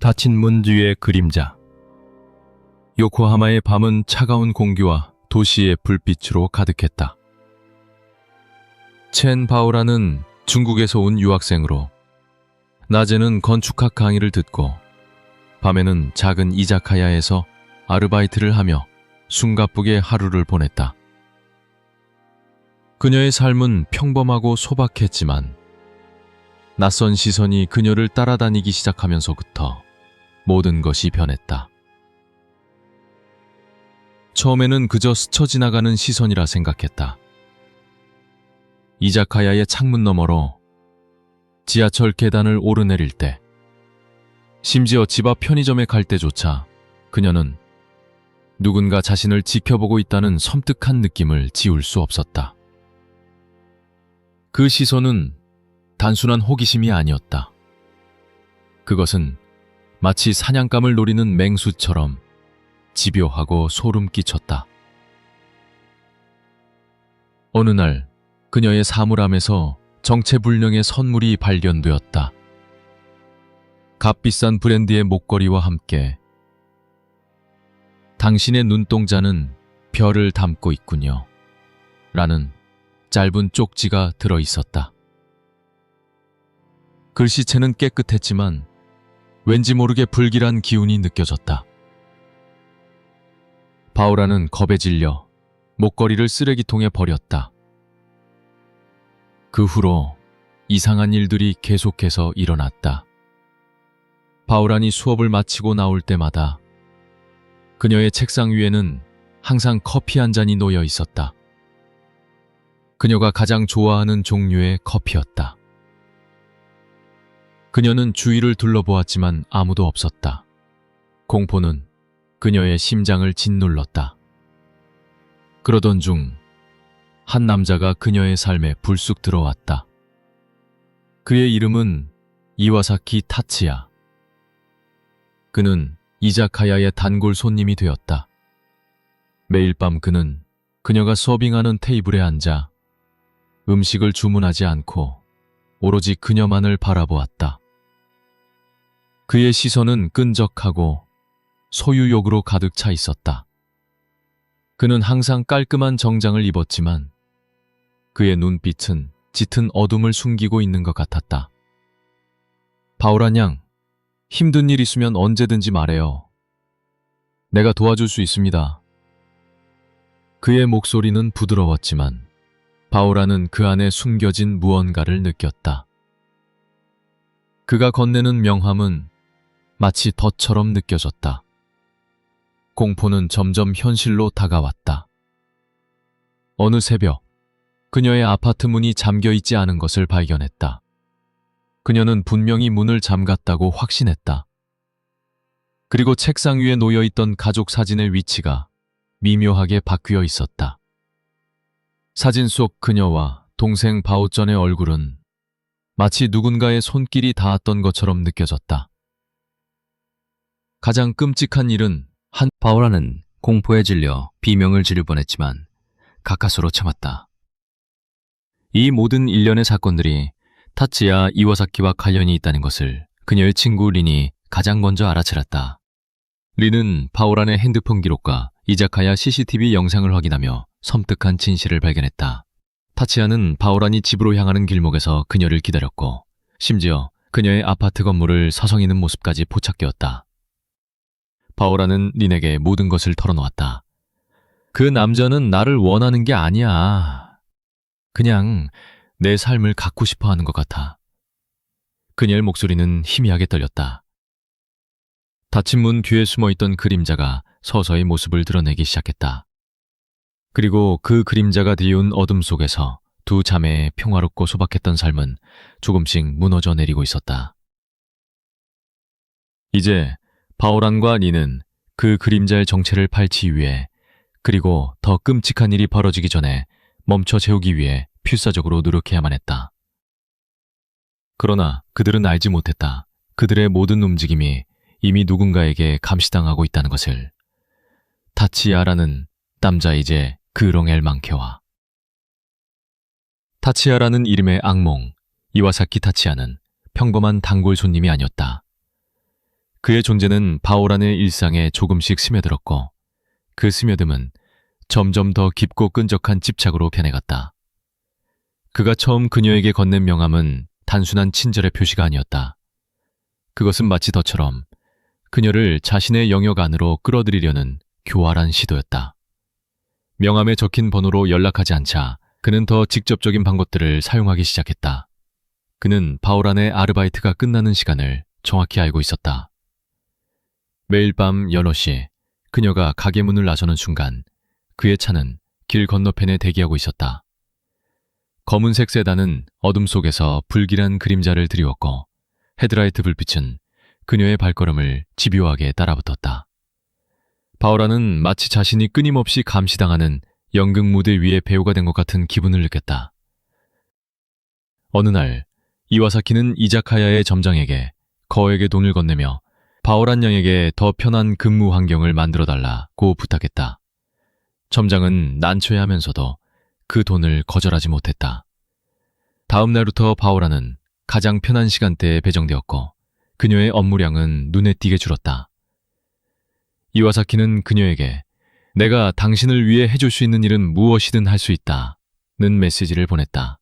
닫힌 문 뒤의 그림자. 요코하마의 밤은 차가운 공기와 도시의 불빛으로 가득했다. 첸 바오라는 중국에서 온 유학생으로 낮에는 건축학 강의를 듣고 밤에는 작은 이자카야에서 아르바이트를 하며 숨가쁘게 하루를 보냈다. 그녀의 삶은 평범하고 소박했지만 낯선 시선이 그녀를 따라다니기 시작하면서부터 모든 것이 변했다. 처음에는 그저 스쳐 지나가는 시선이라 생각했다. 이자카야의 창문 너머로 지하철 계단을 오르내릴 때, 심지어 집 앞 편의점에 갈 때조차 그녀는 누군가 자신을 지켜보고 있다는 섬뜩한 느낌을 지울 수 없었다. 그 시선은 단순한 호기심이 아니었다. 그것은 마치 사냥감을 노리는 맹수처럼 집요하고 소름 끼쳤다. 어느 날 그녀의 사물함에서 정체불명의 선물이 발견되었다. 값비싼 브랜드의 목걸이와 함께 "당신의 눈동자는 별을 담고 있군요" 라는 짧은 쪽지가 들어있었다. 글씨체는 깨끗했지만 왠지 모르게 불길한 기운이 느껴졌다. 바오라는 겁에 질려 목걸이를 쓰레기통에 버렸다. 그 후로 이상한 일들이 계속해서 일어났다. 바오란이 수업을 마치고 나올 때마다 그녀의 책상 위에는 항상 커피 한 잔이 놓여 있었다. 그녀가 가장 좋아하는 종류의 커피였다. 그녀는 주위를 둘러보았지만 아무도 없었다. 공포는 그녀의 심장을 짓눌렀다. 그러던 중 한 남자가 그녀의 삶에 불쑥 들어왔다. 그의 이름은 이와사키 타츠야. 그는 이자카야의 단골 손님이 되었다. 매일 밤 그는 그녀가 서빙하는 테이블에 앉아 음식을 주문하지 않고 오로지 그녀만을 바라보았다. 그의 시선은 끈적하고 소유욕으로 가득 차 있었다. 그는 항상 깔끔한 정장을 입었지만 그의 눈빛은 짙은 어둠을 숨기고 있는 것 같았다. 바오란 양, 힘든 일 있으면 언제든지 말해요. 내가 도와줄 수 있습니다. 그의 목소리는 부드러웠지만 바오라는 그 안에 숨겨진 무언가를 느꼈다. 그가 건네는 명함은 마치 덫처럼 느껴졌다. 공포는 점점 현실로 다가왔다. 어느 새벽, 그녀의 아파트 문이 잠겨 있지 않은 것을 발견했다. 그녀는 분명히 문을 잠갔다고 확신했다. 그리고 책상 위에 놓여있던 가족 사진의 위치가 미묘하게 바뀌어 있었다. 사진 속 그녀와 동생 바오전의 얼굴은 마치 누군가의 손길이 닿았던 것처럼 느껴졌다. 가장 끔찍한 일은 바오라는 공포에 질려 비명을 지를 뻔했지만 가까스로 참았다. 이 모든 일련의 사건들이 타츠야 이와사키와 관련이 있다는 것을 그녀의 친구 린이 가장 먼저 알아차렸다. 린은 바오란의 핸드폰 기록과 이자카야 CCTV 영상을 확인하며 섬뜩한 진실을 발견했다. 타츠야는 바오란이 집으로 향하는 길목에서 그녀를 기다렸고 심지어 그녀의 아파트 건물을 서성이는 모습까지 포착되었다. 바오란은 린에게 모든 것을 털어놓았다. 그 남자는 나를 원하는 게 아니야. 그냥 내 삶을 갖고 싶어 하는 것 같아. 그녀의 목소리는 희미하게 떨렸다. 닫힌 문 뒤에 숨어있던 그림자가 서서히 모습을 드러내기 시작했다. 그리고 그 그림자가 뒤운 어둠 속에서 두 자매의 평화롭고 소박했던 삶은 조금씩 무너져 내리고 있었다. 이제 바오란과 린은 그 그림자의 정체를 파헤치기 위해, 그리고 더 끔찍한 일이 벌어지기 전에 멈춰 세우기 위해 필사적으로 노력해야만 했다. 그러나 그들은 알지 못했다. 그들의 모든 움직임이 이미 누군가에게 감시당하고 있다는 것을. 타치야라는 남자이제 그롱엘 망케와. 타치야라는 이름의 악몽, 이와사키 타치야는 평범한 단골 손님이 아니었다. 그의 존재는 바오란의 일상에 조금씩 스며들었고 그 스며듦은 점점 더 깊고 끈적한 집착으로 변해갔다. 그가 처음 그녀에게 건넨 명함은 단순한 친절의 표시가 아니었다. 그것은 마치 덫처럼 그녀를 자신의 영역 안으로 끌어들이려는 교활한 시도였다. 명함에 적힌 번호로 연락하지 않자 그는 더 직접적인 방법들을 사용하기 시작했다. 그는 바오란의 아르바이트가 끝나는 시간을 정확히 알고 있었다. 매일 밤 6시 그녀가 가게 문을 나서는 순간 그의 차는 길 건너편에 대기하고 있었다. 검은색 세단은 어둠 속에서 불길한 그림자를 드리웠고 헤드라이트 불빛은 그녀의 발걸음을 집요하게 따라붙었다. 바오란은 마치 자신이 끊임없이 감시당하는 연극 무대 위의 배우가 된 것 같은 기분을 느꼈다. 어느 날 이와사키는 이자카야의 점장에게 거액의 돈을 건네며 바오란 양에게 더 편한 근무 환경을 만들어달라고 부탁했다. 점장은 난처해하면서도 그 돈을 거절하지 못했다. 다음 날부터 바오란은 가장 편한 시간대에 배정되었고 그녀의 업무량은 눈에 띄게 줄었다. 이와사키는 그녀에게 내가 당신을 위해 해줄 수 있는 일은 무엇이든 할 수 있다는 메시지를 보냈다.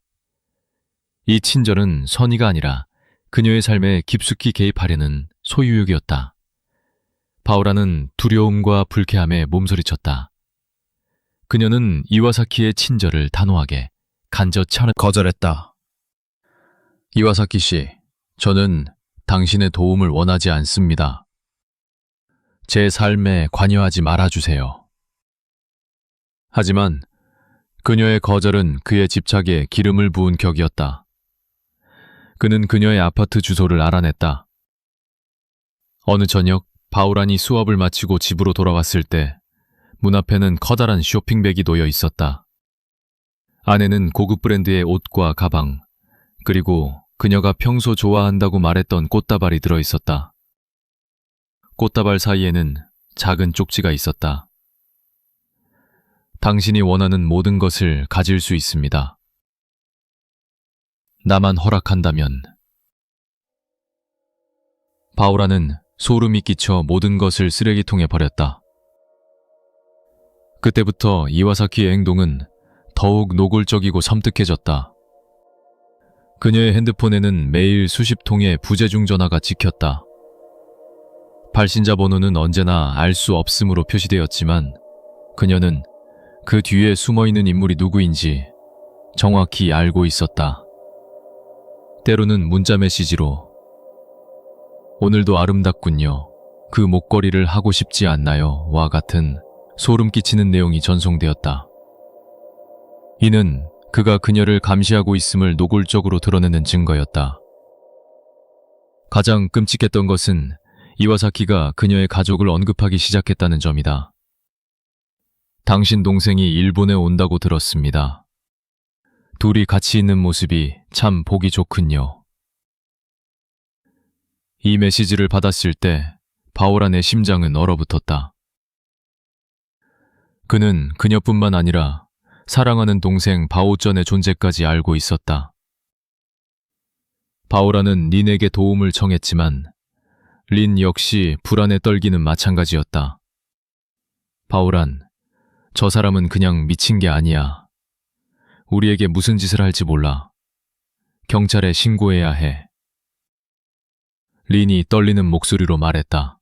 이 친절은 선의가 아니라 그녀의 삶에 깊숙이 개입하려는 소유욕이었다. 바오라는 두려움과 불쾌함에 몸소리쳤다. 그녀는 이와사키의 친절을 단호하게 간접 거절했다. 이와사키 씨, 저는 당신의 도움을 원하지 않습니다. 제 삶에 관여하지 말아주세요. 하지만 그녀의 거절은 그의 집착에 기름을 부은 격이었다. 그는 그녀의 아파트 주소를 알아냈다. 어느 저녁 바오란이 수업을 마치고 집으로 돌아왔을 때 문 앞에는 커다란 쇼핑백이 놓여 있었다. 안에는 고급 브랜드의 옷과 가방, 그리고 그녀가 평소 좋아한다고 말했던 꽃다발이 들어있었다. 꽃다발 사이에는 작은 쪽지가 있었다. 당신이 원하는 모든 것을 가질 수 있습니다. 나만 허락한다면. 바오라는 소름이 끼쳐 모든 것을 쓰레기통에 버렸다. 그때부터 이와사키의 행동은 더욱 노골적이고 섬뜩해졌다. 그녀의 핸드폰에는 매일 수십 통의 부재중 전화가 찍혔다. 발신자 번호는 언제나 알 수 없음으로 표시되었지만 그녀는 그 뒤에 숨어있는 인물이 누구인지 정확히 알고 있었다. 때로는 문자 메시지로 오늘도 아름답군요. 그 목걸이를 하고 싶지 않나요? 와 같은 소름 끼치는 내용이 전송되었다. 이는 그가 그녀를 감시하고 있음을 노골적으로 드러내는 증거였다. 가장 끔찍했던 것은 이와사키가 그녀의 가족을 언급하기 시작했다는 점이다. 당신 동생이 일본에 온다고 들었습니다. 둘이 같이 있는 모습이 참 보기 좋군요. 이 메시지를 받았을 때 바오란의 심장은 얼어붙었다. 그는 그녀뿐만 아니라 사랑하는 동생 바오전의 존재까지 알고 있었다. 바오란은 린에게 도움을 청했지만 린 역시 불안에 떨기는 마찬가지였다. 바오란, 저 사람은 그냥 미친 게 아니야. 우리에게 무슨 짓을 할지 몰라. 경찰에 신고해야 해. 린이 떨리는 목소리로 말했다.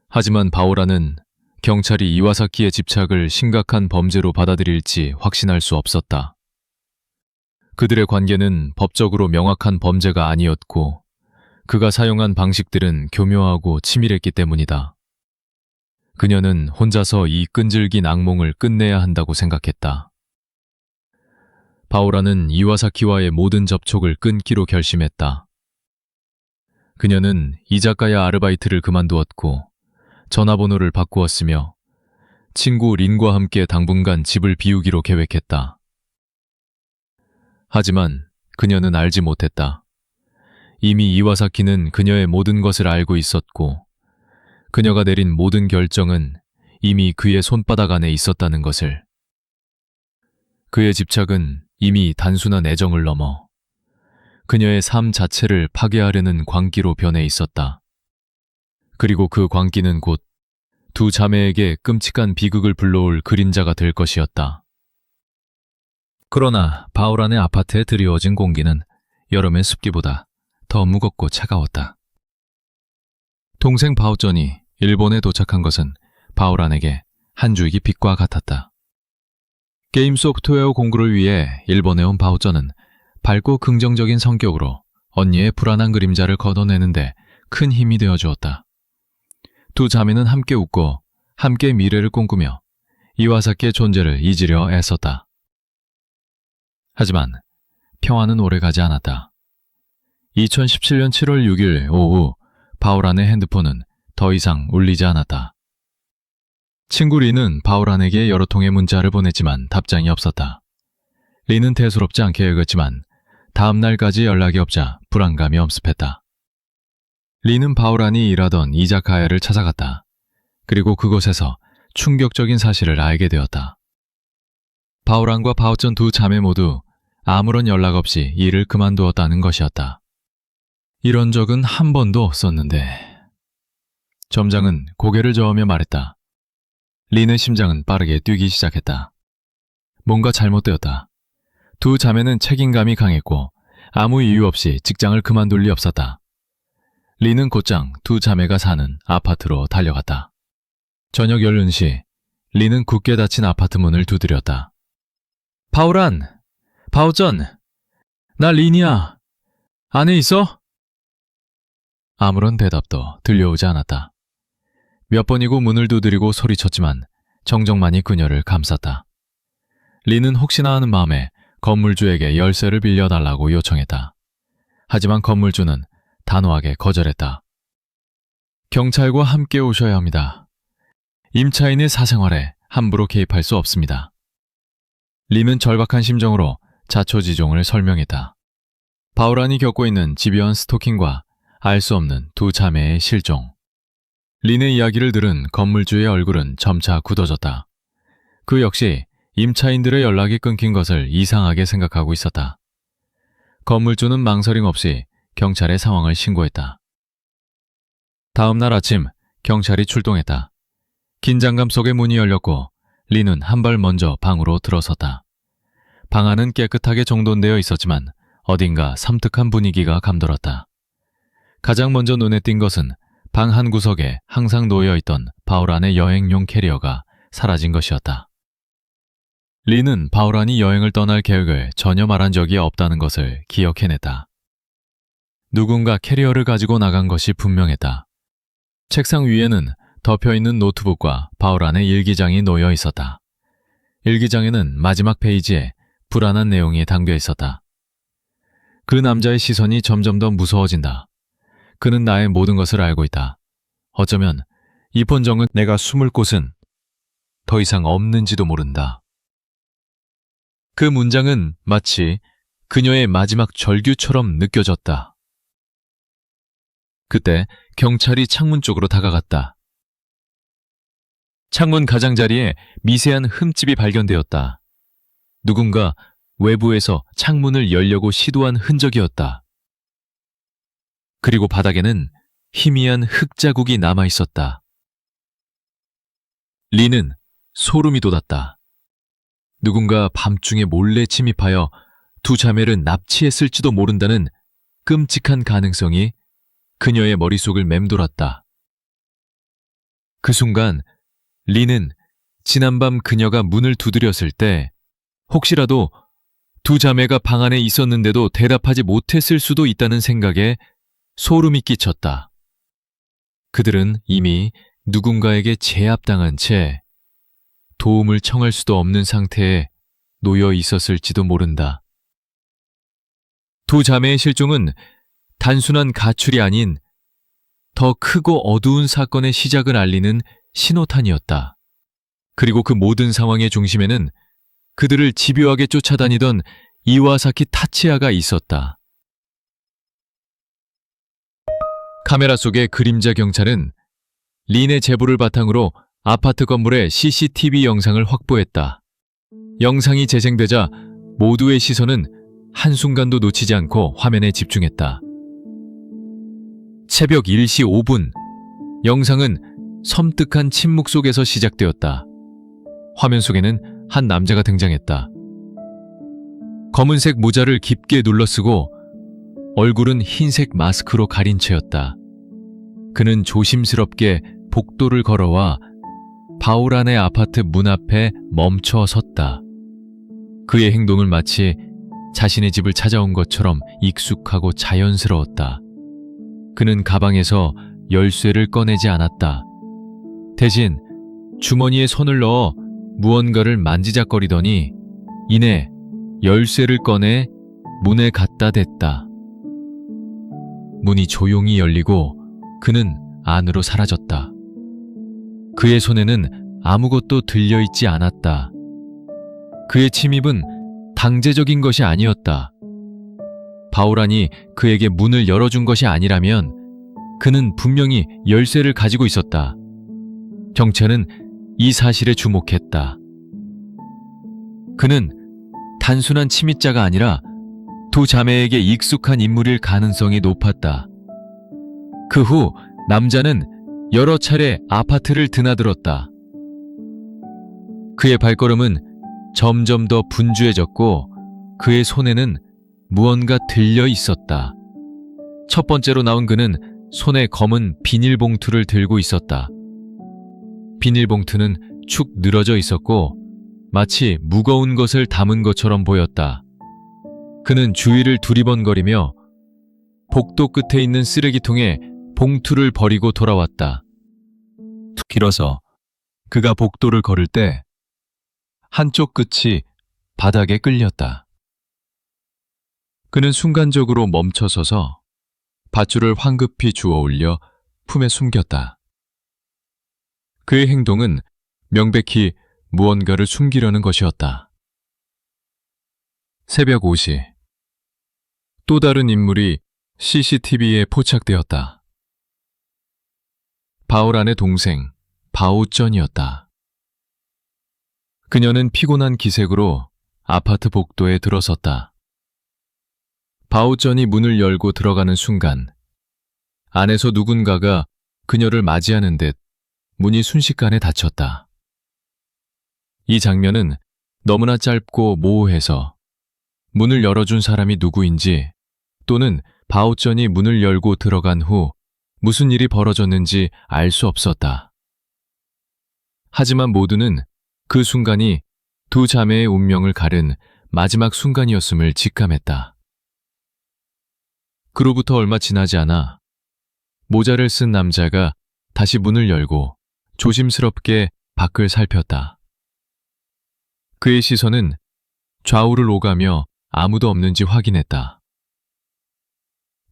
하지만 바오라는 경찰이 이와사키의 집착을 심각한 범죄로 받아들일지 확신할 수 없었다. 그들의 관계는 법적으로 명확한 범죄가 아니었고 그가 사용한 방식들은 교묘하고 치밀했기 때문이다. 그녀는 혼자서 이 끈질긴 악몽을 끝내야 한다고 생각했다. 바오라는 이와사키와의 모든 접촉을 끊기로 결심했다. 그녀는 이자카야 아르바이트를 그만두었고 전화번호를 바꾸었으며 친구 린과 함께 당분간 집을 비우기로 계획했다. 하지만 그녀는 알지 못했다. 이미 이와사키는 그녀의 모든 것을 알고 있었고 그녀가 내린 모든 결정은 이미 그의 손바닥 안에 있었다는 것을. 그의 집착은 이미 단순한 애정을 넘어 그녀의 삶 자체를 파괴하려는 광기로 변해 있었다. 그리고 그 광기는 곧 두 자매에게 끔찍한 비극을 불러올 그림자가 될 것이었다. 그러나 바오란의 아파트에 드리워진 공기는 여름의 습기보다 더 무겁고 차가웠다. 동생 바오전이 일본에 도착한 것은 바오란에게 한 줄기 빛과 같았다. 게임 소프트웨어 공부를 위해 일본에 온 바오전은 밝고 긍정적인 성격으로 언니의 불안한 그림자를 걷어내는데 큰 힘이 되어 주었다. 두 자매는 함께 웃고 함께 미래를 꿈꾸며 이와사키의 존재를 잊으려 애썼다. 하지만 평화는 오래가지 않았다. 2017년 7월 6일 오후 바오란의 핸드폰은 더 이상 울리지 않았다. 친구 리는 바오란에게 여러 통의 문자를 보냈지만 답장이 없었다. 리는 대수롭지 않게 읽었지만 다음 날까지 연락이 없자 불안감이 엄습했다. 리는 바오란이 일하던 이자카야를 찾아갔다. 그리고 그곳에서 충격적인 사실을 알게 되었다. 바오란과 바오전 두 자매 모두 아무런 연락 없이 일을 그만두었다는 것이었다. 이런 적은 한 번도 없었는데. 점장은 고개를 저으며 말했다. 리는 심장은 빠르게 뛰기 시작했다. 뭔가 잘못되었다. 두 자매는 책임감이 강했고 아무 이유 없이 직장을 그만둘 리 없었다. 리는 곧장 두 자매가 사는 아파트로 달려갔다. 저녁 11시, 리는 굳게 닫힌 아파트 문을 두드렸다. 바오란! 바오전! 나 린이야! 안에 있어? 아무런 대답도 들려오지 않았다. 몇 번이고 문을 두드리고 소리쳤지만 정적만이 그녀를 감쌌다. 리는 혹시나 하는 마음에 건물주에게 열쇠를 빌려달라고 요청했다. 하지만 건물주는 단호하게 거절했다. 경찰과 함께 오셔야 합니다. 임차인의 사생활에 함부로 개입할 수 없습니다. 리는 절박한 심정으로 자초지종을 설명했다. 바오란이 겪고 있는 집요한 스토킹과 알 수 없는 두 자매의 실종. 린의 이야기를 들은 건물주의 얼굴은 점차 굳어졌다. 그 역시 임차인들의 연락이 끊긴 것을 이상하게 생각하고 있었다. 건물주는 망설임 없이 경찰에 상황을 신고했다. 다음 날 아침 경찰이 출동했다. 긴장감 속에 문이 열렸고 린은 한 발 먼저 방으로 들어섰다. 방 안은 깨끗하게 정돈되어 있었지만 어딘가 섬뜩한 분위기가 감돌았다. 가장 먼저 눈에 띈 것은 방 한 구석에 항상 놓여있던 바오란의 여행용 캐리어가 사라진 것이었다. 린은 바오란이 여행을 떠날 계획을 전혀 말한 적이 없다는 것을 기억해냈다. 누군가 캐리어를 가지고 나간 것이 분명했다. 책상 위에는 덮여있는 노트북과 바오란의 일기장이 놓여 있었다. 일기장에는 마지막 페이지에 불안한 내용이 담겨 있었다. 그 남자의 시선이 점점 더 무서워진다. 그는 나의 모든 것을 알고 있다. 어쩌면 이 본정은 내가 숨을 곳은 더 이상 없는지도 모른다. 그 문장은 마치 그녀의 마지막 절규처럼 느껴졌다. 그때 경찰이 창문 쪽으로 다가갔다. 창문 가장자리에 미세한 흠집이 발견되었다. 누군가 외부에서 창문을 열려고 시도한 흔적이었다. 그리고 바닥에는 희미한 흙자국이 남아있었다. 린은 소름이 돋았다. 누군가 밤중에 몰래 침입하여 두 자매를 납치했을지도 모른다는 끔찍한 가능성이 그녀의 머릿속을 맴돌았다. 그 순간 린은 지난밤 그녀가 문을 두드렸을 때 혹시라도 두 자매가 방 안에 있었는데도 대답하지 못했을 수도 있다는 생각에 소름이 끼쳤다. 그들은 이미 누군가에게 제압당한 채 도움을 청할 수도 없는 상태에 놓여 있었을지도 모른다. 두 자매의 실종은 단순한 가출이 아닌 더 크고 어두운 사건의 시작을 알리는 신호탄이었다. 그리고 그 모든 상황의 중심에는 그들을 집요하게 쫓아다니던 이와사키 타치야가 있었다. 카메라 속의 그림자 경찰은 린의 제보를 바탕으로 아파트 건물의 CCTV 영상을 확보했다. 영상이 재생되자 모두의 시선은 한순간도 놓치지 않고 화면에 집중했다. 새벽 1시 5분, 영상은 섬뜩한 침묵 속에서 시작되었다. 화면 속에는 한 남자가 등장했다. 검은색 모자를 깊게 눌러쓰고 얼굴은 흰색 마스크로 가린 채였다. 그는 조심스럽게 복도를 걸어와 바우란의 아파트 문 앞에 멈춰 섰다. 그의 행동은 마치 자신의 집을 찾아온 것처럼 익숙하고 자연스러웠다. 그는 가방에서 열쇠를 꺼내지 않았다. 대신 주머니에 손을 넣어 무언가를 만지작거리더니 이내 열쇠를 꺼내 문에 갖다 댔다. 문이 조용히 열리고 그는 안으로 사라졌다. 그의 손에는 아무것도 들려있지 않았다. 그의 침입은 강제적인 것이 아니었다. 바우란이 그에게 문을 열어준 것이 아니라면 그는 분명히 열쇠를 가지고 있었다. 경찰은 이 사실에 주목했다. 그는 단순한 침입자가 아니라 두 자매에게 익숙한 인물일 가능성이 높았다. 그 후 남자는 여러 차례 아파트를 드나들었다. 그의 발걸음은 점점 더 분주해졌고 그의 손에는 무언가 들려 있었다. 첫 번째로 나온 그는 손에 검은 비닐봉투를 들고 있었다. 비닐봉투는 축 늘어져 있었고 마치 무거운 것을 담은 것처럼 보였다. 그는 주위를 두리번거리며 복도 끝에 있는 쓰레기통에 봉투를 버리고 돌아왔다. 길어서 그가 복도를 걸을 때 한쪽 끝이 바닥에 끌렸다. 그는 순간적으로 멈춰서서 밧줄을 황급히 주워 올려 품에 숨겼다. 그의 행동은 명백히 무언가를 숨기려는 것이었다. 새벽 5시. 또 다른 인물이 CCTV에 포착되었다. 바우란의 동생 바우전이었다. 그녀는 피곤한 기색으로 아파트 복도에 들어섰다. 바우전이 문을 열고 들어가는 순간 안에서 누군가가 그녀를 맞이하는 듯 문이 순식간에 닫혔다. 이 장면은 너무나 짧고 모호해서 문을 열어준 사람이 누구인지 또는 바우전이 문을 열고 들어간 후 무슨 일이 벌어졌는지 알 수 없었다. 하지만 모두는 그 순간이 두 자매의 운명을 가른 마지막 순간이었음을 직감했다. 그로부터 얼마 지나지 않아 모자를 쓴 남자가 다시 문을 열고 조심스럽게 밖을 살폈다. 그의 시선은 좌우를 오가며 아무도 없는지 확인했다.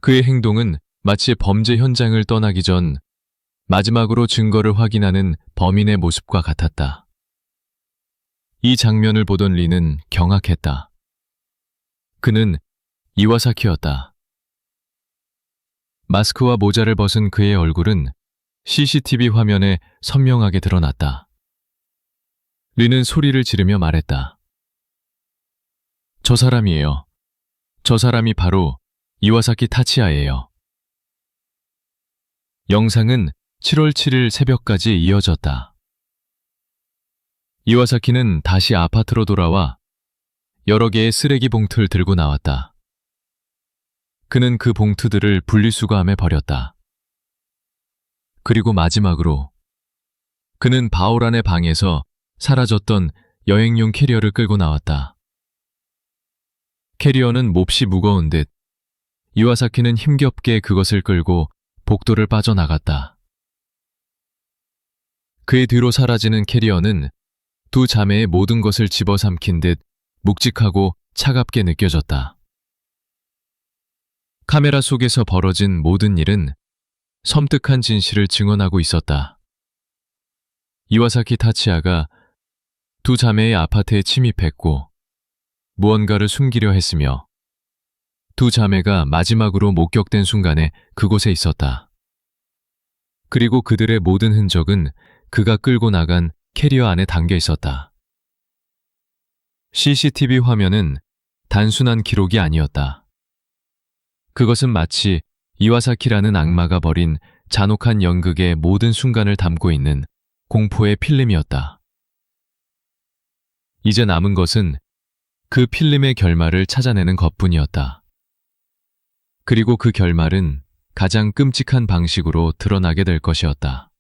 그의 행동은 마치 범죄 현장을 떠나기 전 마지막으로 증거를 확인하는 범인의 모습과 같았다. 이 장면을 보던 리는 경악했다. 그는 이와사키였다. 마스크와 모자를 벗은 그의 얼굴은 CCTV 화면에 선명하게 드러났다. 리는 소리를 지르며 말했다. 저 사람이에요. 저 사람이 바로 이와사키 타치야예요. 영상은 7월 7일 새벽까지 이어졌다. 이와사키는 다시 아파트로 돌아와 여러 개의 쓰레기 봉투를 들고 나왔다. 그는 그 봉투들을 분리수거함에 버렸다. 그리고 마지막으로 그는 바오란의 방에서 사라졌던 여행용 캐리어를 끌고 나왔다. 캐리어는 몹시 무거운 듯 이와사키는 힘겹게 그것을 끌고 복도를 빠져나갔다. 그의 뒤로 사라지는 캐리어는 두 자매의 모든 것을 집어삼킨 듯 묵직하고 차갑게 느껴졌다. 카메라 속에서 벌어진 모든 일은 섬뜩한 진실을 증언하고 있었다. 이와사키 타치야가 두 자매의 아파트에 침입했고 무언가를 숨기려 했으며 두 자매가 마지막으로 목격된 순간에 그곳에 있었다. 그리고 그들의 모든 흔적은 그가 끌고 나간 캐리어 안에 담겨 있었다. CCTV 화면은 단순한 기록이 아니었다. 그것은 마치 이와사키라는 악마가 벌인 잔혹한 연극의 모든 순간을 담고 있는 공포의 필름이었다. 이제 남은 것은 그 필름의 결말을 찾아내는 것뿐이었다. 그리고 그 결말은 가장 끔찍한 방식으로 드러나게 될 것이었다.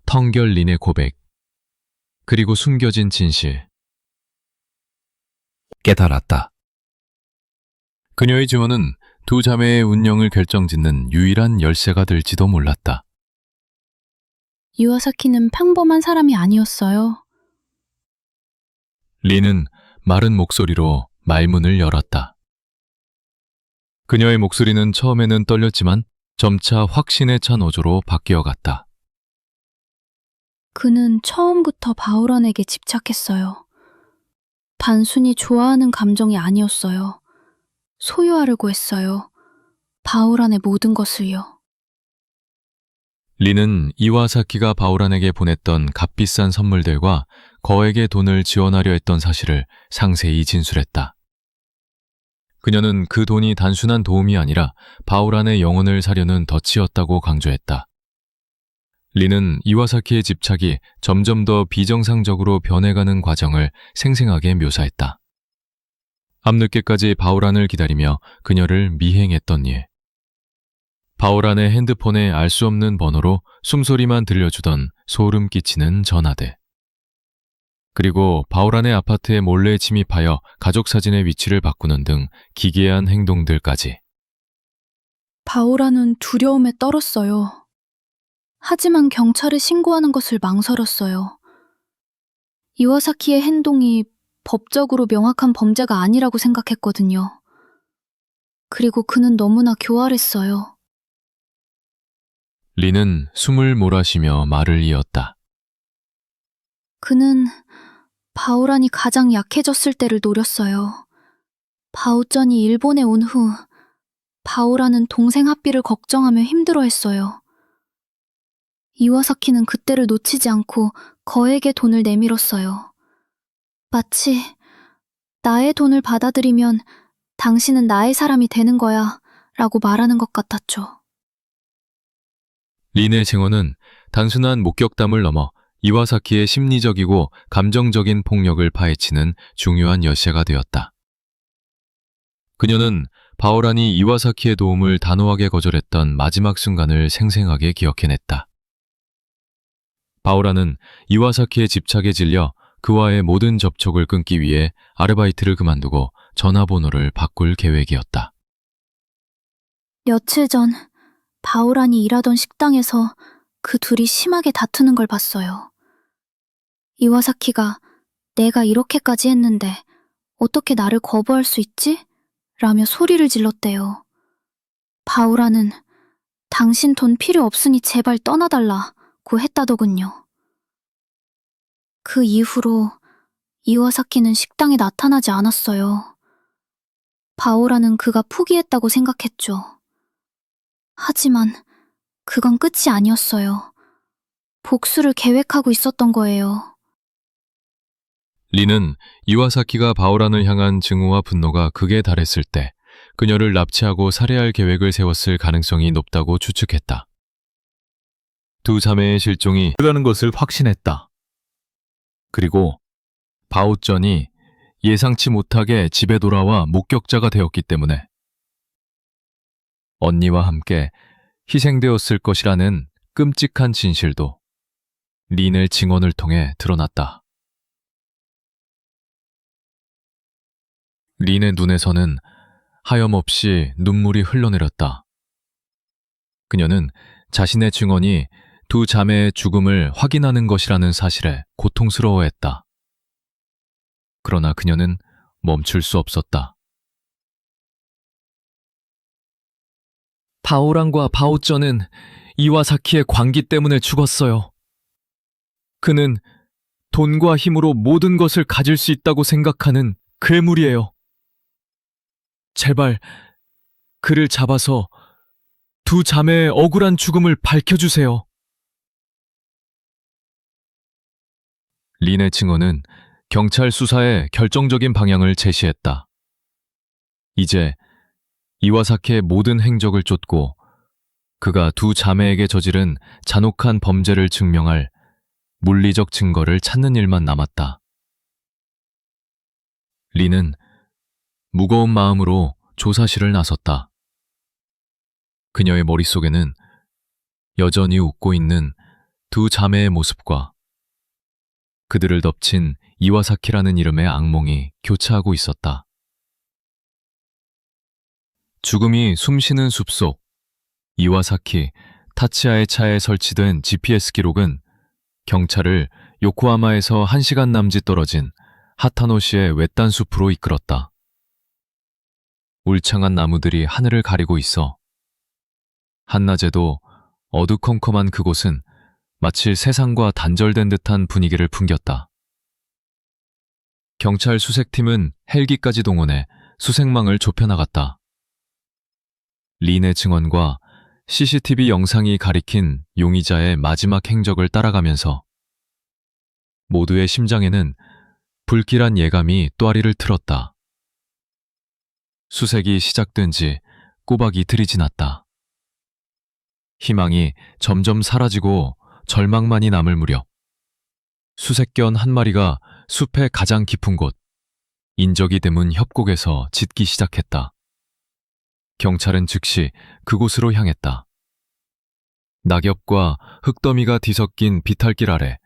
텅결 린의 고백, 그리고 숨겨진 진실. 깨달았다. 그녀의 증언은 두 자매의 운명을 결정짓는 유일한 열쇠가 될지도 몰랐다. 이와사키는 평범한 사람이 아니었어요. 린은 마른 목소리로 말문을 열었다. 그녀의 목소리는 처음에는 떨렸지만 점차 확신에 찬 어조로 바뀌어갔다. 그는 처음부터 바오란에게 집착했어요. 단순히 좋아하는 감정이 아니었어요. 소유하려고 했어요. 바오란의 모든 것을요. 린은 이와사키가 바오란에게 보냈던 값비싼 선물들과 거액의 돈을 지원하려 했던 사실을 상세히 진술했다. 그녀는 그 돈이 단순한 도움이 아니라 바오란의 영혼을 사려는 덫이었다고 강조했다. 린은 이와사키의 집착이 점점 더 비정상적으로 변해가는 과정을 생생하게 묘사했다. 밤늦게까지 바오란을 기다리며 그녀를 미행했던 일. 바오란의 핸드폰에 알 수 없는 번호로 숨소리만 들려주던 소름 끼치는 전화들. 그리고 바오란의 아파트에 몰래 침입하여 가족 사진의 위치를 바꾸는 등 기괴한 행동들까지. 바오란은 두려움에 떨었어요. 하지만 경찰에 신고하는 것을 망설였어요. 이와사키의 행동이 법적으로 명확한 범죄가 아니라고 생각했거든요. 그리고 그는 너무나 교활했어요. 린은 숨을 몰아쉬며 말을 이었다. 그는 바오란이 가장 약해졌을 때를 노렸어요. 바오전이 일본에 온 후 바오란은 동생 합비를 걱정하며 힘들어했어요. 이와사키는 그때를 놓치지 않고 거액의 돈을 내밀었어요. 마치 나의 돈을 받아들이면 당신은 나의 사람이 되는 거야 라고 말하는 것 같았죠. 린의 증언은 단순한 목격담을 넘어 이와사키의 심리적이고 감정적인 폭력을 파헤치는 중요한 열쇠가 되었다. 그녀는 바오란이 이와사키의 도움을 단호하게 거절했던 마지막 순간을 생생하게 기억해냈다. 바오란은 이와사키의 집착에 질려 그와의 모든 접촉을 끊기 위해 아르바이트를 그만두고 전화번호를 바꿀 계획이었다. 며칠 전 바오란이 일하던 식당에서 그 둘이 심하게 다투는 걸 봤어요. 이와사키가 내가 이렇게까지 했는데 어떻게 나를 거부할 수 있지? 라며 소리를 질렀대요. 바오란은 당신 돈 필요 없으니 제발 떠나달라고 했다더군요. 그 이후로 이와사키는 식당에 나타나지 않았어요. 바오란은 그가 포기했다고 생각했죠. 하지만 그건 끝이 아니었어요. 복수를 계획하고 있었던 거예요. 린은 이와사키가 바오란을 향한 증오와 분노가 극에 달했을 때 그녀를 납치하고 살해할 계획을 세웠을 가능성이 높다고 추측했다. 두 자매의 실종이 가는 것을 확신했다. 그리고 바오전이 예상치 못하게 집에 돌아와 목격자가 되었기 때문에 언니와 함께 희생되었을 것이라는 끔찍한 진실도 린의 증언을 통해 드러났다. 린의 눈에서는 하염없이 눈물이 흘러내렸다. 그녀는 자신의 증언이 두 자매의 죽음을 확인하는 것이라는 사실에 고통스러워했다. 그러나 그녀는 멈출 수 없었다. 바오란과 바오전은 이와사키의 광기 때문에 죽었어요. 그는 돈과 힘으로 모든 것을 가질 수 있다고 생각하는 괴물이에요. 제발 그를 잡아서 두 자매의 억울한 죽음을 밝혀주세요. 린의 증언은 경찰 수사에 결정적인 방향을 제시했다. 이제 이와사키의 모든 행적을 쫓고 그가 두 자매에게 저지른 잔혹한 범죄를 증명할 물리적 증거를 찾는 일만 남았다. 리는 무거운 마음으로 조사실을 나섰다. 그녀의 머릿속에는 여전히 웃고 있는 두 자매의 모습과 그들을 덮친 이와사키라는 이름의 악몽이 교차하고 있었다. 죽음이 숨쉬는 숲속, 이와사키, 타치야의 차에 설치된 GPS 기록은 경찰을 요코하마에서 1시간 남짓 떨어진 하타노시의 외딴 숲으로 이끌었다. 울창한 나무들이 하늘을 가리고 있어 한낮에도 어두컴컴한 그곳은 마치 세상과 단절된 듯한 분위기를 풍겼다. 경찰 수색팀은 헬기까지 동원해 수색망을 좁혀나갔다. 린의 증언과 CCTV 영상이 가리킨 용의자의 마지막 행적을 따라가면서 모두의 심장에는 불길한 예감이 또아리를 틀었다. 수색이 시작된 지 꼬박 이틀이 지났다. 희망이 점점 사라지고 절망만이 남을 무렵 수색견 한 마리가 숲의 가장 깊은 곳, 인적이 드문 협곡에서 짖기 시작했다. 경찰은 즉시 그곳으로 향했다. 낙엽과 흙더미가 뒤섞인 비탈길 아래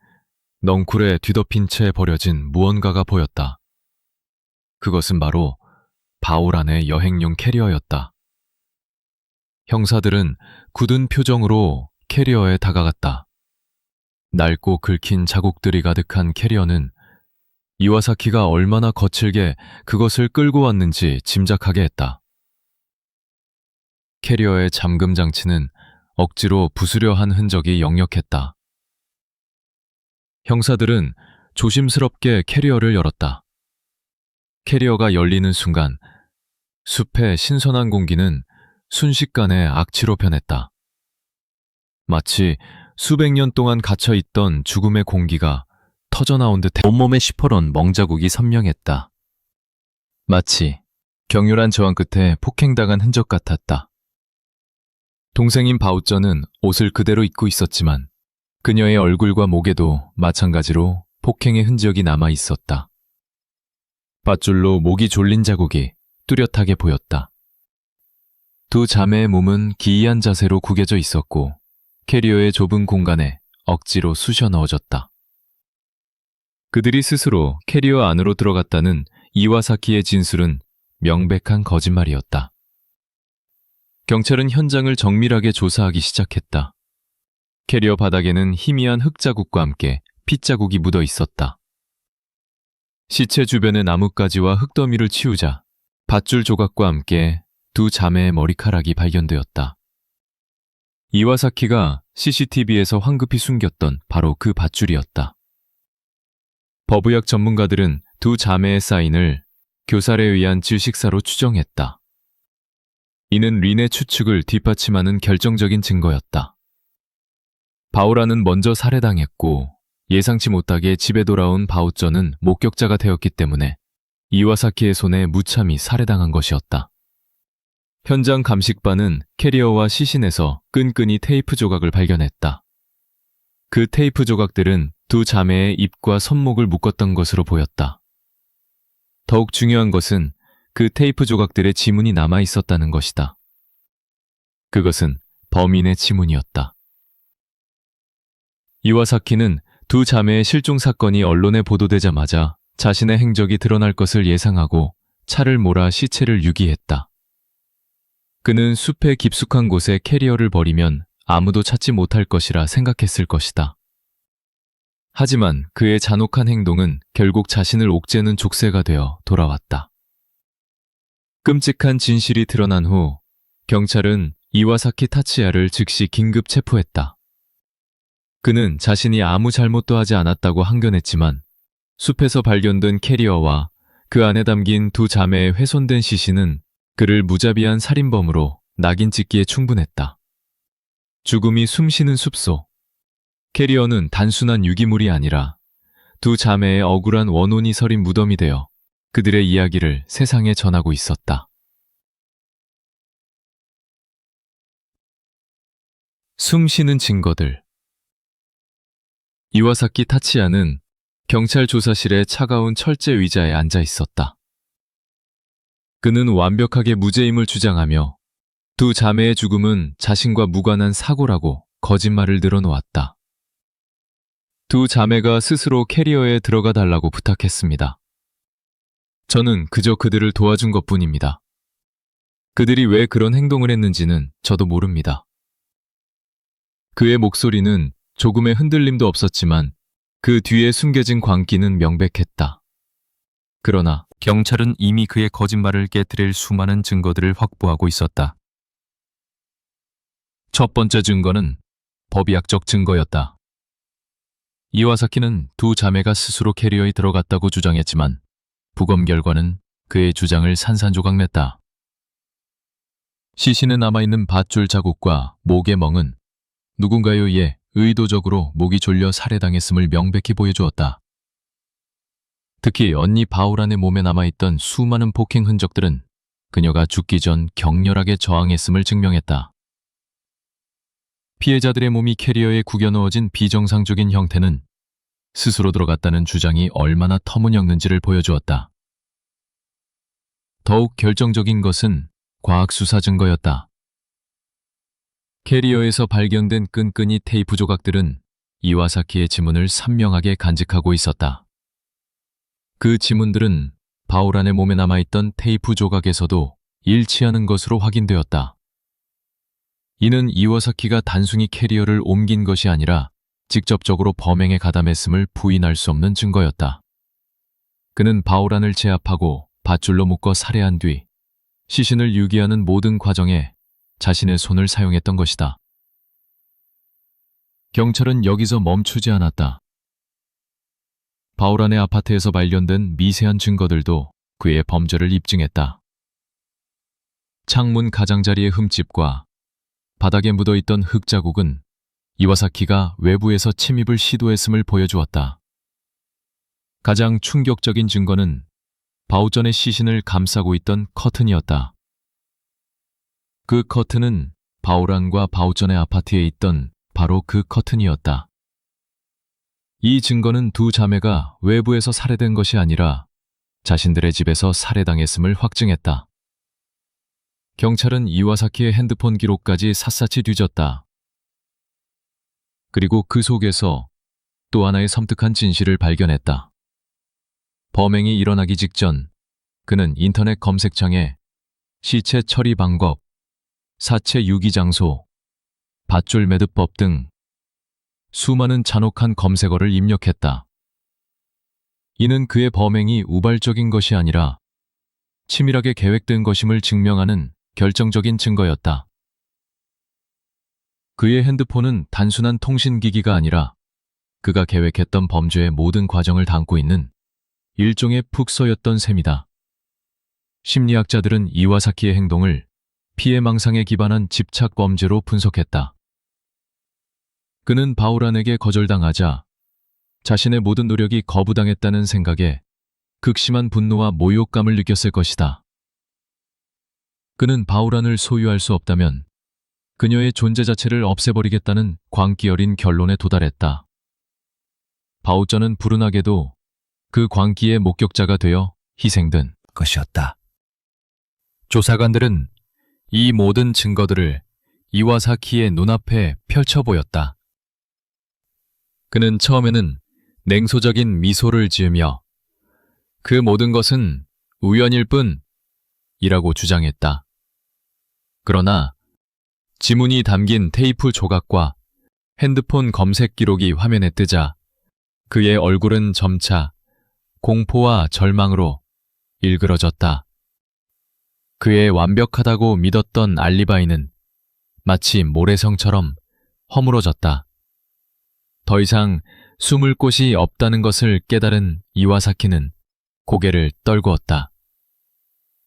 넝쿨에 뒤덮인 채 버려진 무언가가 보였다. 그것은 바로 바오란의 여행용 캐리어였다. 형사들은 굳은 표정으로 캐리어에 다가갔다. 낡고 긁힌 자국들이 가득한 캐리어는 이와사키가 얼마나 거칠게 그것을 끌고 왔는지 짐작하게 했다. 캐리어의 잠금 장치는 억지로 부수려 한 흔적이 역력했다. 형사들은 조심스럽게 캐리어를 열었다. 캐리어가 열리는 순간 숲의 신선한 공기는 순식간에 악취로 변했다. 마치 수백 년 동안 갇혀있던 죽음의 공기가 터져나온 듯 온몸에 시퍼런 멍자국이 선명했다. 마치 격렬한 저항 끝에 폭행당한 흔적 같았다. 동생인 바우쩌는 옷을 그대로 입고 있었지만 그녀의 얼굴과 목에도 마찬가지로 폭행의 흔적이 남아 있었다. 밧줄로 목이 졸린 자국이 뚜렷하게 보였다. 두 자매의 몸은 기이한 자세로 구겨져 있었고 캐리어의 좁은 공간에 억지로 쑤셔 넣어졌다. 그들이 스스로 캐리어 안으로 들어갔다는 이와사키의 진술은 명백한 거짓말이었다. 경찰은 현장을 정밀하게 조사하기 시작했다. 캐리어 바닥에는 희미한 흙자국과 함께 핏자국이 묻어 있었다. 시체 주변의 나뭇가지와 흙더미를 치우자 밧줄 조각과 함께 두 자매의 머리카락이 발견되었다. 이와사키가 CCTV에서 황급히 숨겼던 바로 그 밧줄이었다. 법의학 전문가들은 두 자매의 사인을 교살에 의한 질식사로 추정했다. 이는 린의 추측을 뒷받침하는 결정적인 증거였다. 바오라는 먼저 살해당했고 예상치 못하게 집에 돌아온 바오쩌는 목격자가 되었기 때문에 이와사키의 손에 무참히 살해당한 것이었다. 현장 감식반은 캐리어와 시신에서 끈끈이 테이프 조각을 발견했다. 그 테이프 조각들은 두 자매의 입과 손목을 묶었던 것으로 보였다. 더욱 중요한 것은 그 테이프 조각들의 지문이 남아 있었다는 것이다. 그것은 범인의 지문이었다. 이와사키는 두 자매의 실종 사건이 언론에 보도되자마자 자신의 행적이 드러날 것을 예상하고 차를 몰아 시체를 유기했다. 그는 숲의 깊숙한 곳에 캐리어를 버리면 아무도 찾지 못할 것이라 생각했을 것이다. 하지만 그의 잔혹한 행동은 결국 자신을 옥죄는 족쇄가 되어 돌아왔다. 끔찍한 진실이 드러난 후 경찰은 이와사키 타치야를 즉시 긴급 체포했다. 그는 자신이 아무 잘못도 하지 않았다고 항변했지만 숲에서 발견된 캐리어와 그 안에 담긴 두 자매의 훼손된 시신은 그를 무자비한 살인범으로 낙인 찍기에 충분했다. 죽음이 숨쉬는 숲속. 캐리어는 단순한 유기물이 아니라 두 자매의 억울한 원혼이 서린 무덤이 되어 그들의 이야기를 세상에 전하고 있었다. 숨쉬는 증거들. 이와사키 타치야는 경찰 조사실의 차가운 철제 의자에 앉아 있었다. 그는 완벽하게 무죄임을 주장하며 두 자매의 죽음은 자신과 무관한 사고라고 거짓말을 늘어놓았다. 두 자매가 스스로 캐리어에 들어가 달라고 부탁했습니다. 저는 그저 그들을 도와준 것뿐입니다. 그들이 왜 그런 행동을 했는지는 저도 모릅니다. 그의 목소리는 조금의 흔들림도 없었지만 그 뒤에 숨겨진 광기는 명백했다. 그러나 경찰은 이미 그의 거짓말을 깨뜨릴 수많은 증거들을 확보하고 있었다. 첫 번째 증거는 법의학적 증거였다. 이와사키는 두 자매가 스스로 캐리어에 들어갔다고 주장했지만 부검 결과는 그의 주장을 산산조각냈다. 시신에 남아있는 밧줄 자국과 목의 멍은 누군가에 의해 의도적으로 목이 졸려 살해당했음을 명백히 보여주었다. 특히 언니 바우란의 몸에 남아있던 수많은 폭행 흔적들은 그녀가 죽기 전 격렬하게 저항했음을 증명했다. 피해자들의 몸이 캐리어에 구겨 넣어진 비정상적인 형태는 스스로 들어갔다는 주장이 얼마나 터무니없는지를 보여주었다. 더욱 결정적인 것은 과학수사 증거였다. 캐리어에서 발견된 끈끈이 테이프 조각들은 이와사키의 지문을 선명하게 간직하고 있었다. 그 지문들은 바우란의 몸에 남아있던 테이프 조각에서도 일치하는 것으로 확인되었다. 이는 이와사키가 단순히 캐리어를 옮긴 것이 아니라 직접적으로 범행에 가담했음을 부인할 수 없는 증거였다. 그는 바우란을 제압하고 밧줄로 묶어 살해한 뒤 시신을 유기하는 모든 과정에 자신의 손을 사용했던 것이다. 경찰은 여기서 멈추지 않았다. 바우란의 아파트에서 발견된 미세한 증거들도 그의 범죄를 입증했다. 창문 가장자리의 흠집과 바닥에 묻어있던 흙자국은 이와사키가 외부에서 침입을 시도했음을 보여주었다. 가장 충격적인 증거는 바우전의 시신을 감싸고 있던 커튼이었다. 그 커튼은 바우란과 바우전의 아파트에 있던 바로 그 커튼이었다. 이 증거는 두 자매가 외부에서 살해된 것이 아니라 자신들의 집에서 살해당했음을 확증했다. 경찰은 이와사키의 핸드폰 기록까지 샅샅이 뒤졌다. 그리고 그 속에서 또 하나의 섬뜩한 진실을 발견했다. 범행이 일어나기 직전 그는 인터넷 검색창에 시체 처리 방법, 사체 유기 장소, 밧줄 매듭법 등 수많은 잔혹한 검색어를 입력했다. 이는 그의 범행이 우발적인 것이 아니라 치밀하게 계획된 것임을 증명하는 결정적인 증거였다. 그의 핸드폰은 단순한 통신기기가 아니라 그가 계획했던 범죄의 모든 과정을 담고 있는 일종의 푹서였던 셈이다. 심리학자들은 이와사키의 행동을 피해망상에 기반한 집착범죄로 분석했다. 그는 바우란에게 거절당하자 자신의 모든 노력이 거부당했다는 생각에 극심한 분노와 모욕감을 느꼈을 것이다. 그는 바우란을 소유할 수 없다면 그녀의 존재 자체를 없애버리겠다는 광기 어린 결론에 도달했다. 바우전은 불운하게도 그 광기의 목격자가 되어 희생된 것이었다. 조사관들은 이 모든 증거들을 이와사키의 눈앞에 펼쳐 보였다. 그는 처음에는 냉소적인 미소를 지으며 그 모든 것은 우연일 뿐이라고 주장했다. 그러나 지문이 담긴 테이프 조각과 핸드폰 검색 기록이 화면에 뜨자 그의 얼굴은 점차 공포와 절망으로 일그러졌다. 그의 완벽하다고 믿었던 알리바이는 마치 모래성처럼 허물어졌다. 더 이상 숨을 곳이 없다는 것을 깨달은 이와사키는 고개를 떨구었다.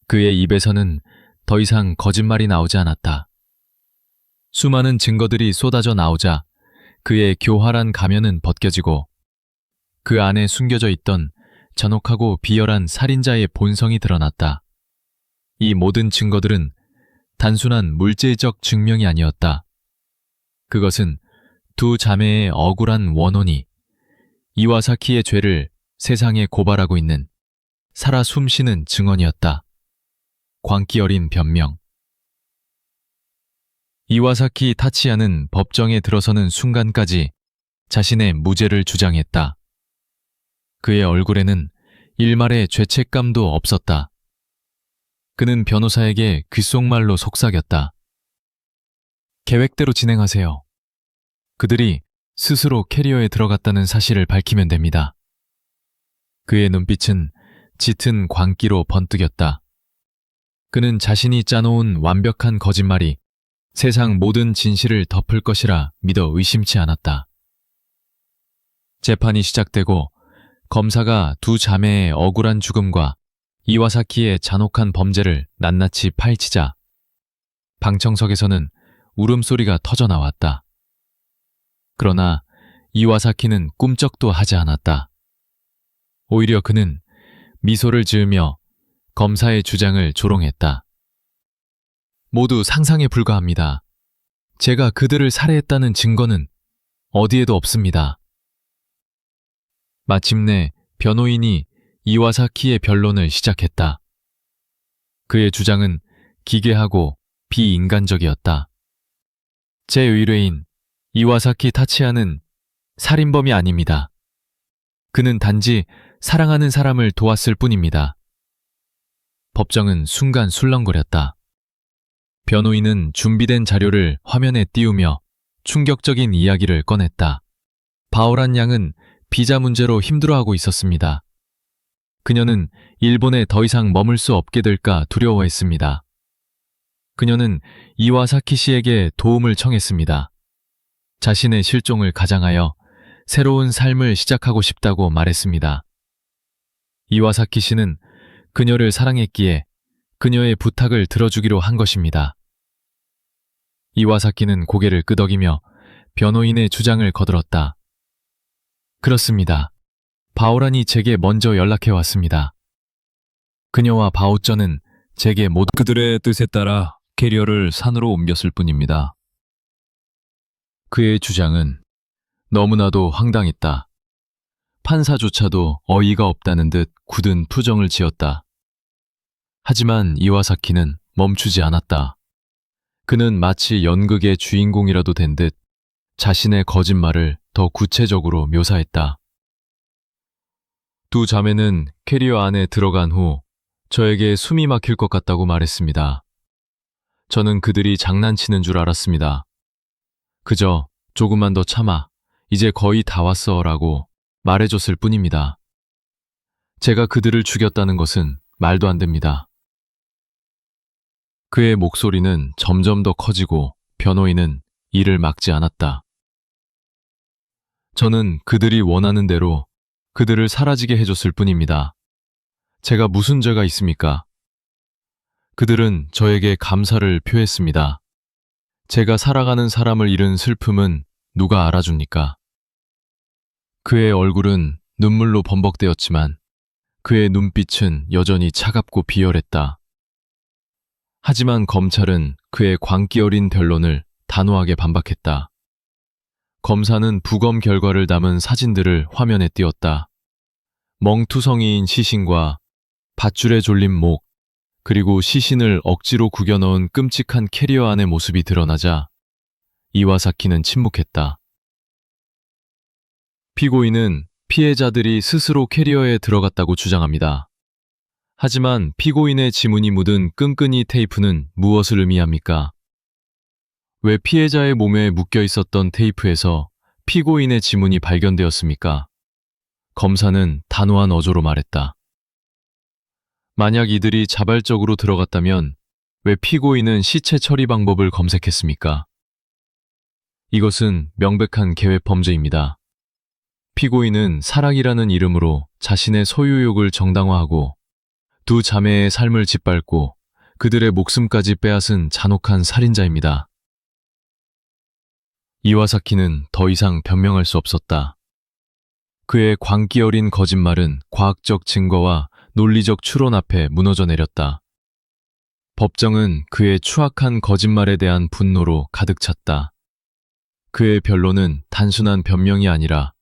그의 입에서는 더 이상 거짓말이 나오지 않았다. 수많은 증거들이 쏟아져 나오자 그의 교활한 가면은 벗겨지고 그 안에 숨겨져 있던 잔혹하고 비열한 살인자의 본성이 드러났다. 이 모든 증거들은 단순한 물질적 증명이 아니었다. 그것은 두 자매의 억울한 원혼이 이와사키의 죄를 세상에 고발하고 있는 살아 숨쉬는 증언이었다. 광기 어린 변명. 이와사키 타치야는 법정에 들어서는 순간까지 자신의 무죄를 주장했다. 그의 얼굴에는 일말의 죄책감도 없었다. 그는 변호사에게 귓속말로 속삭였다. 계획대로 진행하세요. 그들이 스스로 캐리어에 들어갔다는 사실을 밝히면 됩니다. 그의 눈빛은 짙은 광기로 번뜩였다. 그는 자신이 짜놓은 완벽한 거짓말이 세상 모든 진실을 덮을 것이라 믿어 의심치 않았다. 재판이 시작되고 검사가 두 자매의 억울한 죽음과 이와사키의 잔혹한 범죄를 낱낱이 파헤치자 방청석에서는 울음소리가 터져나왔다. 그러나 이와사키는 꿈쩍도 하지 않았다. 오히려 그는 미소를 지으며 검사의 주장을 조롱했다. 모두 상상에 불과합니다. 제가 그들을 살해했다는 증거는 어디에도 없습니다. 마침내 변호인이 이와사키의 변론을 시작했다. 그의 주장은 기괴하고 비인간적이었다. 제 의뢰인 이와사키 타치야는 살인범이 아닙니다. 그는 단지 사랑하는 사람을 도왔을 뿐입니다. 법정은 순간 술렁거렸다. 변호인은 준비된 자료를 화면에 띄우며 충격적인 이야기를 꺼냈다. 바오란 양은 비자 문제로 힘들어하고 있었습니다. 그녀는 일본에 더 이상 머물 수 없게 될까 두려워했습니다. 그녀는 이와사키 씨에게 도움을 청했습니다. 자신의 실종을 가장하여 새로운 삶을 시작하고 싶다고 말했습니다. 이와사키 씨는 그녀를 사랑했기에 그녀의 부탁을 들어주기로 한 것입니다. 이와사키는 고개를 끄덕이며 변호인의 주장을 거들었다. 그렇습니다. 바오란이 제게 먼저 연락해 왔습니다. 그녀와 바오쩌는 제게 모두 그들의 뜻에 따라 캐리어를 산으로 옮겼을 뿐입니다. 그의 주장은 너무나도 황당했다. 판사조차도 어이가 없다는 듯 굳은 표정을 지었다. 하지만 이와사키는 멈추지 않았다. 그는 마치 연극의 주인공이라도 된 듯 자신의 거짓말을 더 구체적으로 묘사했다. 두 자매는 캐리어 안에 들어간 후 저에게 숨이 막힐 것 같다고 말했습니다. 저는 그들이 장난치는 줄 알았습니다. 그저 조금만 더 참아, 이제 거의 다 왔어 라고 말해줬을 뿐입니다. 제가 그들을 죽였다는 것은 말도 안 됩니다. 그의 목소리는 점점 더 커지고 변호인은 이를 막지 않았다. 저는 그들이 원하는 대로 그들을 사라지게 해줬을 뿐입니다. 제가 무슨 죄가 있습니까? 그들은 저에게 감사를 표했습니다. 제가 살아가는 사람을 잃은 슬픔은 누가 알아줍니까? 그의 얼굴은 눈물로 범벅되었지만 그의 눈빛은 여전히 차갑고 비열했다. 하지만 검찰은 그의 광기 어린 변론을 단호하게 반박했다. 검사는 부검 결과를 담은 사진들을 화면에 띄웠다. 멍투성이인 시신과 밧줄에 졸린 목, 그리고 시신을 억지로 구겨 넣은 끔찍한 캐리어 안의 모습이 드러나자 이와사키는 침묵했다. 피고인은 피해자들이 스스로 캐리어에 들어갔다고 주장합니다. 하지만 피고인의 지문이 묻은 끈끈이 테이프는 무엇을 의미합니까? 왜 피해자의 몸에 묶여 있었던 테이프에서 피고인의 지문이 발견되었습니까? 검사는 단호한 어조로 말했다. 만약 이들이 자발적으로 들어갔다면 왜 피고인은 시체 처리 방법을 검색했습니까? 이것은 명백한 계획 범죄입니다. 피고인은 사랑이라는 이름으로 자신의 소유욕을 정당화하고 두 자매의 삶을 짓밟고 그들의 목숨까지 빼앗은 잔혹한 살인자입니다. 이와사키는 더 이상 변명할 수 없었다. 그의 광기 어린 거짓말은 과학적 증거와 논리적 추론 앞에 무너져 내렸다. 법정은 그의 추악한 거짓말에 대한 분노로 가득 찼다. 그의 변론은 단순한 변명이 아니라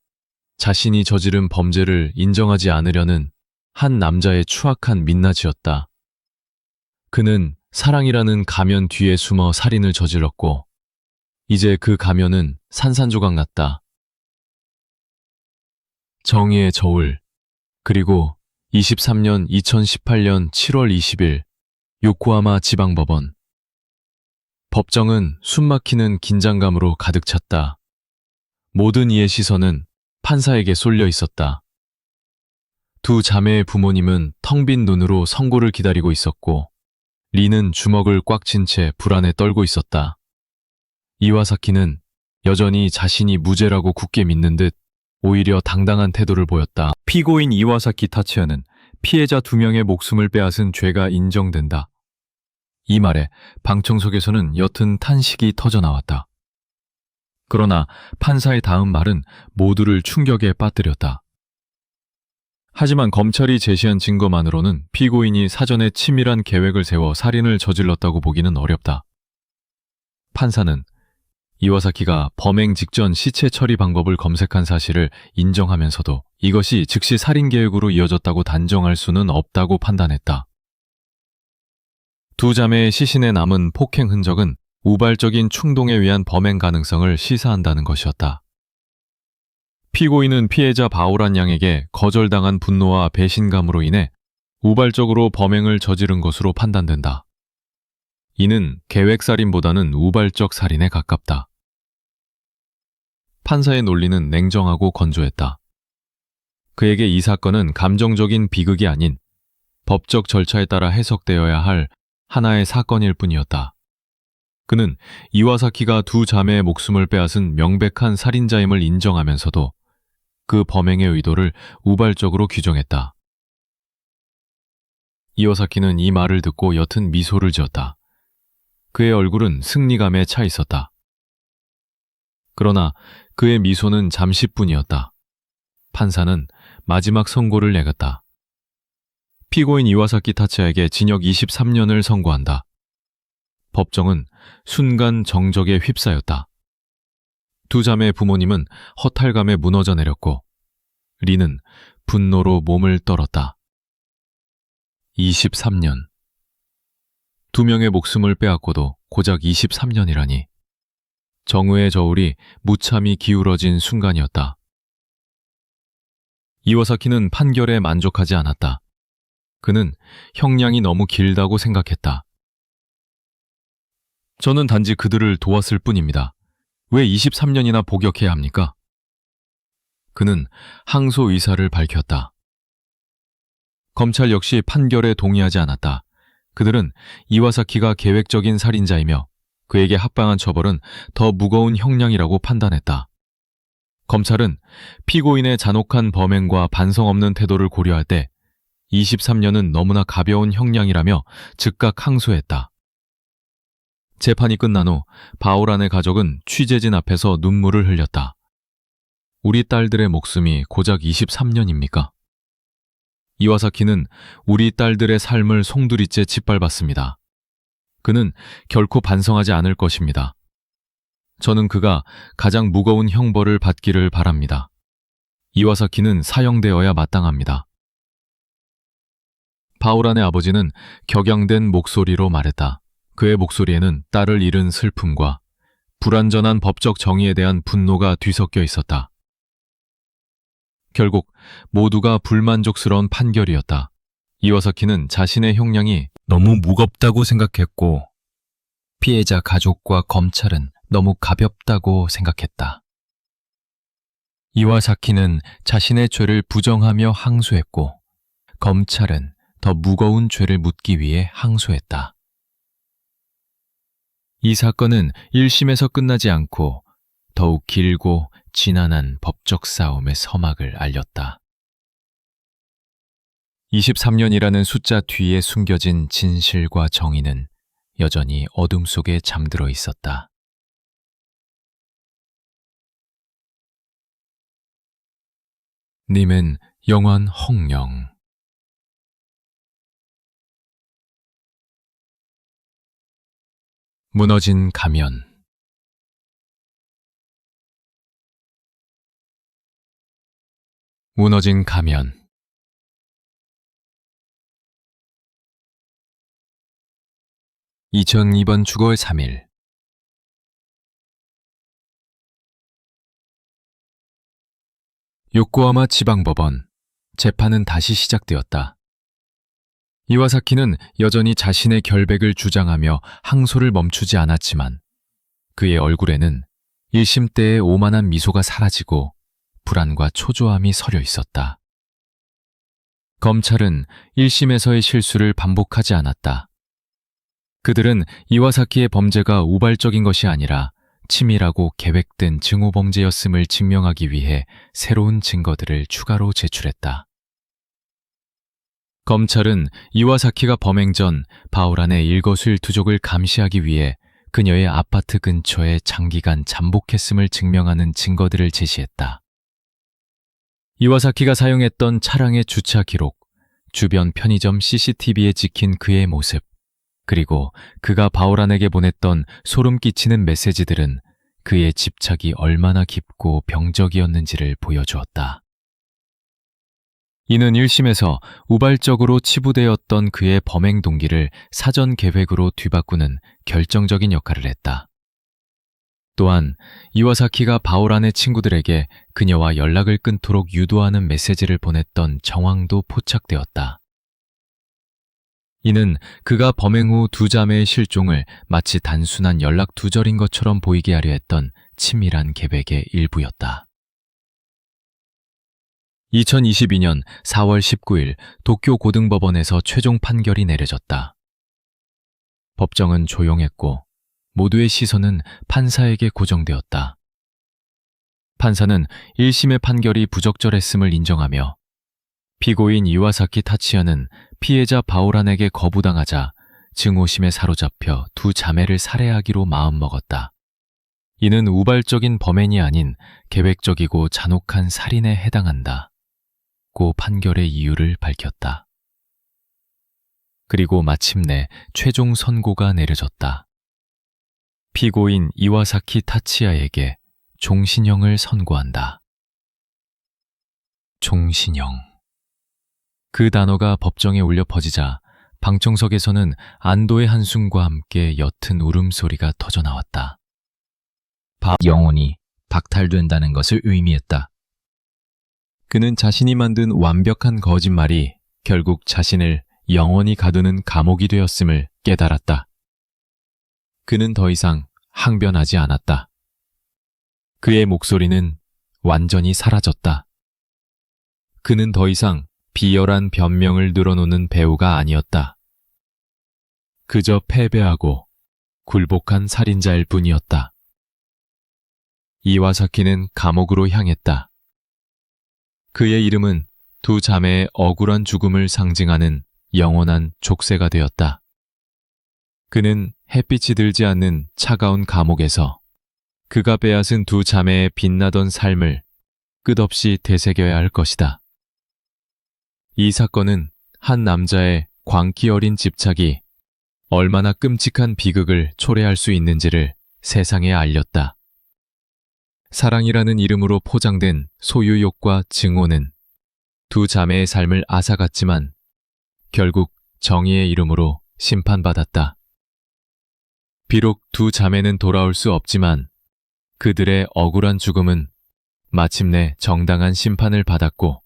자신이 저지른 범죄를 인정하지 않으려는 한 남자의 추악한 민낯이었다. 그는 사랑이라는 가면 뒤에 숨어 살인을 저질렀고, 이제 그 가면은 산산조각 났다. 정의의 저울, 그리고 2018년 7월 20일, 요코하마 지방법원. 법정은 숨막히는 긴장감으로 가득 찼다. 모든 이의 시선은 판사에게 쏠려 있었다. 두 자매의 부모님은 텅 빈 눈으로 선고를 기다리고 있었고, 리는 주먹을 꽉 쥔 채 불안에 떨고 있었다. 이와사키는 여전히 자신이 무죄라고 굳게 믿는 듯 오히려 당당한 태도를 보였다. 피고인 이와사키 타츠야는 피해자 2명의 목숨을 빼앗은 죄가 인정된다. 이 말에 방청 속에서는 옅은 탄식이 터져나왔다. 그러나 판사의 다음 말은 모두를 충격에 빠뜨렸다. 하지만 검찰이 제시한 증거만으로는 피고인이 사전에 치밀한 계획을 세워 살인을 저질렀다고 보기는 어렵다. 판사는 이와사키가 범행 직전 시체 처리 방법을 검색한 사실을 인정하면서도 이것이 즉시 살인 계획으로 이어졌다고 단정할 수는 없다고 판단했다. 두 자매의 시신에 남은 폭행 흔적은 우발적인 충동에 의한 범행 가능성을 시사한다는 것이었다. 피고인은 피해자 바오란 양에게 거절당한 분노와 배신감으로 인해 우발적으로 범행을 저지른 것으로 판단된다. 이는 계획살인보다는 우발적 살인에 가깝다. 판사의 논리는 냉정하고 건조했다. 그에게 이 사건은 감정적인 비극이 아닌 법적 절차에 따라 해석되어야 할 하나의 사건일 뿐이었다. 그는 이와사키가 두 자매의 목숨을 빼앗은 명백한 살인자임을 인정하면서도 그 범행의 의도를 우발적으로 규정했다. 이와사키는 이 말을 듣고 옅은 미소를 지었다. 그의 얼굴은 승리감에 차 있었다. 그러나 그의 미소는 잠시뿐이었다. 판사는 마지막 선고를 내렸다. 피고인 이와사키 타츠야에게 징역 23년을 선고한다. 법정은 순간 정적에 휩싸였다. 두 자매의 부모님은 허탈감에 무너져 내렸고, 리는 분노로 몸을 떨었다. 23년. 2명의 목숨을 빼앗고도 고작 23년이라니. 정의의 저울이 무참히 기울어진 순간이었다. 이와사키는 판결에 만족하지 않았다. 그는 형량이 너무 길다고 생각했다. 저는 단지 그들을 도왔을 뿐입니다. 왜 23년이나 복역해야 합니까? 그는 항소 의사를 밝혔다. 검찰 역시 판결에 동의하지 않았다. 그들은 이와사키가 계획적인 살인자이며 그에게 합당한 처벌은 더 무거운 형량이라고 판단했다. 검찰은 피고인의 잔혹한 범행과 반성 없는 태도를 고려할 때 23년은 너무나 가벼운 형량이라며 즉각 항소했다. 재판이 끝난 후 바오란의 가족은 취재진 앞에서 눈물을 흘렸다. 우리 딸들의 목숨이 고작 23년입니까? 이와사키는 우리 딸들의 삶을 송두리째 짓밟았습니다. 그는 결코 반성하지 않을 것입니다. 저는 그가 가장 무거운 형벌을 받기를 바랍니다. 이와사키는 사형되어야 마땅합니다. 바오란의 아버지는 격양된 목소리로 말했다. 그의 목소리에는 딸을 잃은 슬픔과 불완전한 법적 정의에 대한 분노가 뒤섞여 있었다. 결국 모두가 불만족스러운 판결이었다. 이와사키는 자신의 형량이 너무 무겁다고 생각했고, 피해자 가족과 검찰은 너무 가볍다고 생각했다. 이와사키는 자신의 죄를 부정하며 항소했고, 검찰은 더 무거운 죄를 묻기 위해 항소했다. 이 사건은 1심에서 끝나지 않고 더욱 길고 지난한 법적 싸움의 서막을 알렸다. 23년이라는 숫자 뒤에 숨겨진 진실과 정의는 여전히 어둠 속에 잠들어 있었다. 님은 영원 홍령. 무너진 가면. 무너진 가면. 2002번 주거의 3일. 요코하마 지방법원. 재판은 다시 시작되었다. 이와사키는 여전히 자신의 결백을 주장하며 항소를 멈추지 않았지만 그의 얼굴에는 1심 때의 오만한 미소가 사라지고 불안과 초조함이 서려 있었다. 검찰은 1심에서의 실수를 반복하지 않았다. 그들은 이와사키의 범죄가 우발적인 것이 아니라 치밀하고 계획된 증오범죄였음을 증명하기 위해 새로운 증거들을 추가로 제출했다. 검찰은 이와사키가 범행 전 바오란의 일거수일투족을 감시하기 위해 그녀의 아파트 근처에 장기간 잠복했음을 증명하는 증거들을 제시했다. 이와사키가 사용했던 차량의 주차 기록, 주변 편의점 CCTV에 찍힌 그의 모습, 그리고 그가 바오란에게 보냈던 소름 끼치는 메시지들은 그의 집착이 얼마나 깊고 병적이었는지를 보여주었다. 이는 1심에서 우발적으로 치부되었던 그의 범행 동기를 사전 계획으로 뒤바꾸는 결정적인 역할을 했다. 또한 이와사키가 바오란의 친구들에게 그녀와 연락을 끊도록 유도하는 메시지를 보냈던 정황도 포착되었다. 이는 그가 범행 후 두 자매의 실종을 마치 단순한 연락 두절인 것처럼 보이게 하려 했던 치밀한 계획의 일부였다. 2022년 4월 19일 도쿄 고등법원에서 최종 판결이 내려졌다. 법정은 조용했고 모두의 시선은 판사에게 고정되었다. 판사는 1심의 판결이 부적절했음을 인정하며 피고인 이와사키 타치야는 피해자 바오란에게 거부당하자 증오심에 사로잡혀 두 자매를 살해하기로 마음먹었다. 이는 우발적인 범행이 아닌 계획적이고 잔혹한 살인에 해당한다. 고 판결의 이유를 밝혔다. 그리고 마침내 최종 선고가 내려졌다. 피고인 이와사키 타치야에게 종신형을 선고한다. 종신형. 그 단어가 법정에 울려 퍼지자 방청석에서는 안도의 한숨과 함께 옅은 울음소리가 터져나왔다. 영혼이 박탈된다는 것을 의미했다. 그는 자신이 만든 완벽한 거짓말이 결국 자신을 영원히 가두는 감옥이 되었음을 깨달았다. 그는 더 이상 항변하지 않았다. 그의 목소리는 완전히 사라졌다. 그는 더 이상 비열한 변명을 늘어놓는 배우가 아니었다. 그저 패배하고 굴복한 살인자일 뿐이었다. 이와사키는 감옥으로 향했다. 그의 이름은 두 자매의 억울한 죽음을 상징하는 영원한 족쇄가 되었다. 그는 햇빛이 들지 않는 차가운 감옥에서 그가 빼앗은 두 자매의 빛나던 삶을 끝없이 되새겨야 할 것이다. 이 사건은 한 남자의 광기 어린 집착이 얼마나 끔찍한 비극을 초래할 수 있는지를 세상에 알렸다. 사랑이라는 이름으로 포장된 소유욕과 증오는 두 자매의 삶을 앗아갔지만 결국 정의의 이름으로 심판받았다. 비록 두 자매는 돌아올 수 없지만 그들의 억울한 죽음은 마침내 정당한 심판을 받았고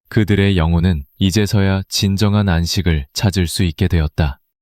그들의 영혼은 이제서야 진정한 안식을 찾을 수 있게 되었다.